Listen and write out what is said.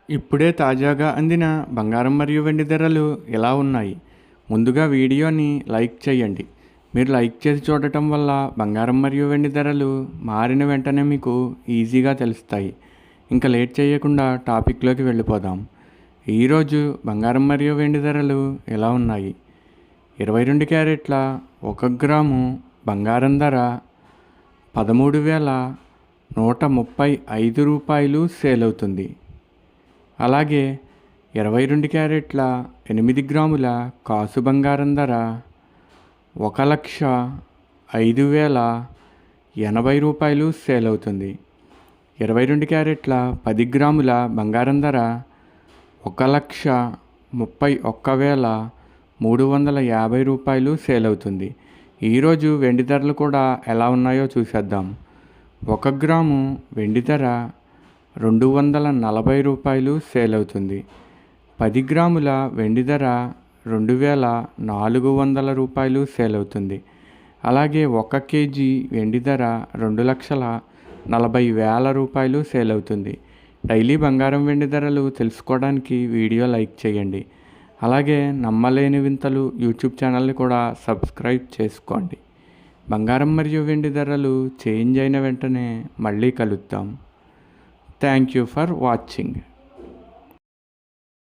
ఇప్పుడే తాజాగా అందిన బంగారం మరియు వెండి ధరలు ఎలా ఉన్నాయి? ముందుగా వీడియోని లైక్ చేయండి. మీరు లైక్ చేసి చూడటం వల్ల బంగారం మరియు వెండి ధరలు మారిన వెంటనే మీకు ఈజీగా తెలుస్తాయి. ఇంకా లేట్ చేయకుండా టాపిక్లోకి వెళ్ళిపోదాం. ఈరోజు బంగారం మరియు వెండి ధరలు ఎలా ఉన్నాయి? 22 క్యారెట్ల 1 గ్రాము బంగారం ధర 13,135 రూపాయలు సేల్ అవుతుంది. అలాగే 22 క్యారెట్ల 8 గ్రాముల కాసు బంగారం ధర 1,05,080 రూపాయలు సేల్ అవుతుంది. 22 క్యారెట్ల 10 గ్రాముల బంగారం ధర 1,31,350 రూపాయలు సేల్ అవుతుంది. ఈరోజు వెండి ధరలు కూడా ఎలా ఉన్నాయో చూసేద్దాం. 1 గ్రాము వెండి ధర 240 రూపాయలు సేల్ అవుతుంది. 10 గ్రాముల వెండి ధర 2,400 రూపాయలు సేల్ అవుతుంది. అలాగే 1 కేజీ వెండి ధర 2,40,000 రూపాయలు సేల్ అవుతుంది. డైలీ బంగారం వెండి ధరలు తెలుసుకోవడానికి వీడియో లైక్ చేయండి. అలాగే నమ్మలేని వింతలు యూట్యూబ్ ఛానల్ని కూడా సబ్స్క్రైబ్ చేసుకోండి. బంగారం మరియు వెండి ధరలు చేంజ్ అయిన వెంటనే మళ్ళీ కలుద్దాం. Thank you for watching.